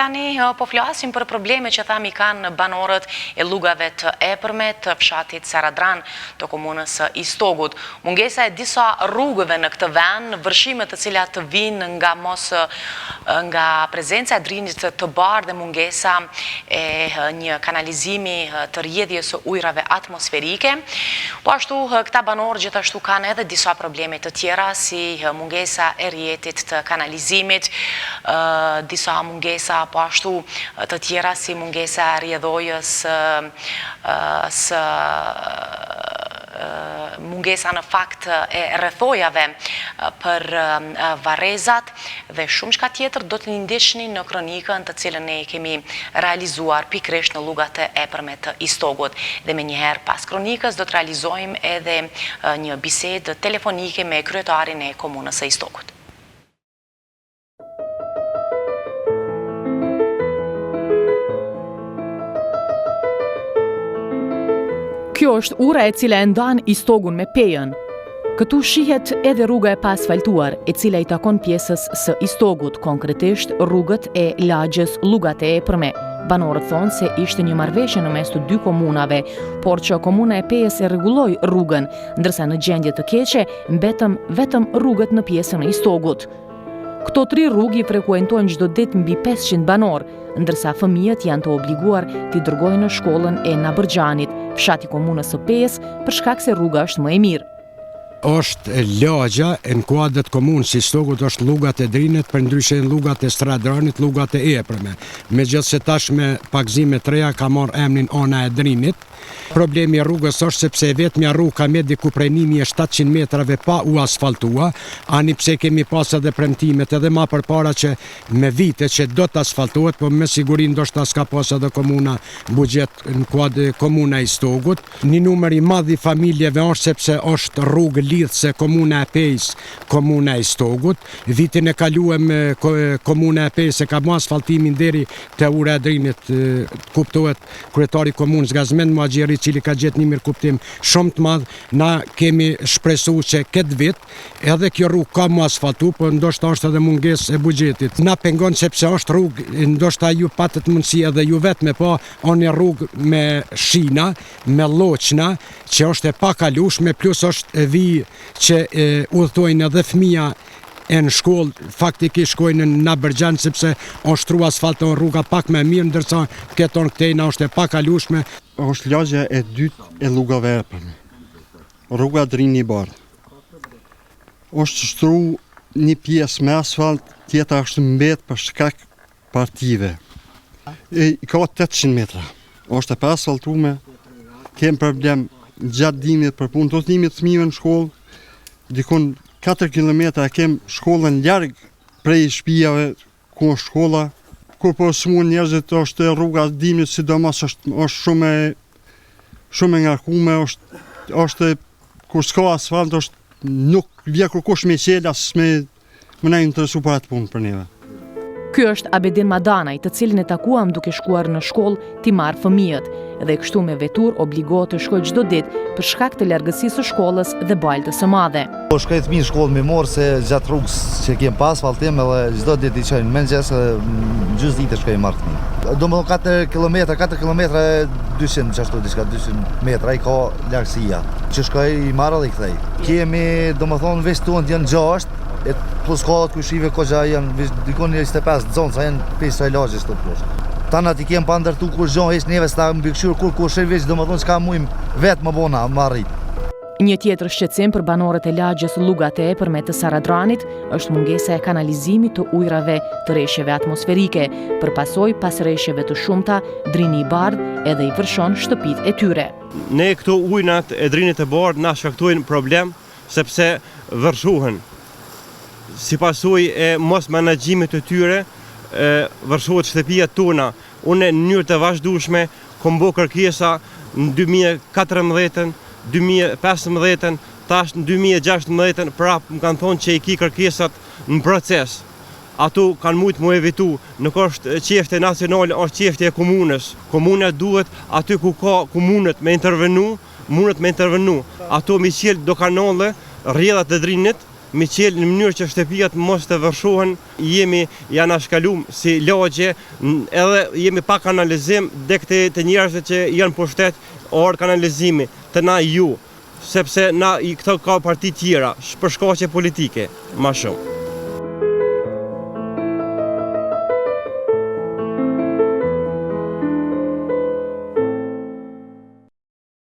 tani po flasim për probleme që thami kanë banorët e rrugave të epërme të fshatit Saradran të komunës Istogut. Mungesa e disa rrugëve në këtë vend, vërshime të cilat vijnë nga prezenca e drinit të bardhë dhe mungesa e një kanalizimi të rrjedhjes së ujrave atmosferike. Po ashtu këta banorë gjithashtu kanë edhe disa probleme të tjera si mungesa e rrjetit të kanalizimit, disa mungesa po ashtu të tjera si mungesa e rrjedhojës mungesa në fakt e rrethojave për varrezat dhe shumë çka tjetër do të ndihni në kronikën të cilën ne kemi realizuar pikërisht në rrugat e epërme të Istogut. Dhe menjëherë pas kronikës do të realizojmë edhe një bisedë telefonike me kryetarin e komunës së Istogut. Kjo është ura e cila e ndan Istogun me Pejën. Këtu shihet edhe rruga e paasfaltuar, e cila i takon pjesës së Istogut, konkretisht rrugët e lagjes Rrugat e Epërme. Banorët thonë se ishte një marrëveshje në mes të dy komunave, por që komuna e Pejës e rregulloi rrugën, ndërsa në gjendje të keqe mbetëm vetëm rrugët në pjesën e Istogut. Këto 3 rrugë i frekuentojnë çdo ditë mbi 500 banorë, ndërsa fëmijët janë të obliguar t'i dërgojnë në shkollën e Nabërxhanit, fshati komunës së Pejës, për shkak se rruga është më e mirë. Është lagja në kuadrat komunës Istogut është rrugat e Drinit, përndryshe në rrugat e Stradranit, rrugat e Epërme. Megjithëse tash me pagëzime të reja ka marrë emrin ana e Drinit. Problemi i rrugës është sepse vetmja rrugë ka me diku prej 1700 metrave pa u asfaltua, ani pse kemi pas edhe premtimet edhe ma përpara që me vite që do të asfaltohet, po me siguri ndoshta s'ka pas edhe komuna buxhet në kuadër komuna Istogut. Një numër i madh i familjeve është sepse është rrugë lidhse komuna e Pejës, komuna Istogut. Vitin e kaluar me komuna e Pejës e ka bërë asfaltimin deri te ura e Drinit, kuptohet kryetari komunës Gazmend Muhaxhiri, cili ka gjetë një mirë kuptim shumë të madh. Na kemi shpresuar që këtë vit edhe kjo rrugë ka mu asfaltu, por ndoshta është edhe mungesë e buxhetit. Na pengon sepse është rrugë, ndoshta ju patët mundësi edhe ju vetëm, po onë rrugë me shina, me lloçna, që është e pakalueshme, plus është vijë që udhtojnë edhe fëmia e në shkollë, faktikisht shkojnë në Nabërxhan sepse është tru asfalton rruga pak më mirë, ndërsa këton këtejna është e pakalueshme. Është lagja e dytë e rrugave e epërme. Rruga Drini i Bardh. Është shtru një pjesë me asfalt, tjetra është mbet për shkak partive. Ka 800 metra. Është e pa asfaltuar, kem problem gjatë dimit për punë të udhëtimit të fëmijëve në shkollë. Dikon 4 kilometra kem shkollën larg prej shtëpive ku është shkolla. Kur po smuan njerëzit është rruga dimit, sidomos është shumë e ngarkuar, është kur s'ka asfalt, është nuk vjen kurkush me qela, më na interesu për atë punë për neve. Ky është Abedin Madanaj, të cilin e takuam duke shkuar në shkollë t'i marrë fëmijët, dhe kështu me vetur obligohet të shkojë çdo ditë për shkak të largësisë së shkollës dhe baltës së madhe. Po shkoj fëmijë në shkollë më morë se gjatë rrugës që kem pas asfaltim, edhe çdo ditë i çojnë në mëngjes, gjysmë ditë shkoj marr fëmijë. Domethënë 4 kilometra 200 çashtu diçka 200 metra i ka largësia. Që shkoj i marr dhe i kthej. Kemi domethënë veç tuan janë 6. Plus ka të kushive koqa janë dikon 25 zonca janë pjesë e lagjës të plus. Tana ti kem pa ndërtu kur gjon heq neve sta mbikëqyr kur kush veç domethënë s'ka mujm vetë më bona më arrit. Një tjetër shqetësim për banorët e lagjes Rrugat e Epërme të Saradranit është mungesa e kanalizimit të ujrave të rreshjeve atmosferike, për pasojë pas rreshjeve të shumta, Drini i Bardh edhe i vërshon shtëpitë e tyre. Ne këto ujnat e Drinit të Bardh na shkaktojnë problem sepse vërshohen. Si pasojë e mos menaxhimit të tyre, vërshohet shtëpia tona. Unë në mënyrë të vazhdueshme kam bërë kërkesa në 2014, 2015, tash në 2016, prapë më kanë thonë që i ki kërkesat në proces. Ato kanë mujtë më evitu, nuk është qefte nacionale, është qefte e komunës. Komuna duhet aty ku ka komunët me intervenu, mundet me intervenu. Ato mi qelë do kanale, rrjedhat e Drinit, mi qelë në mënyrë që shtëpijat mos të vërshohen, janë shkalum si lagje, edhe jemi pa kanalizim dek të njerëzve që janë pushtet orë kanalizimi të na ju, sepse na këto ka parti tjera, për shkaqe politike, ma shumë.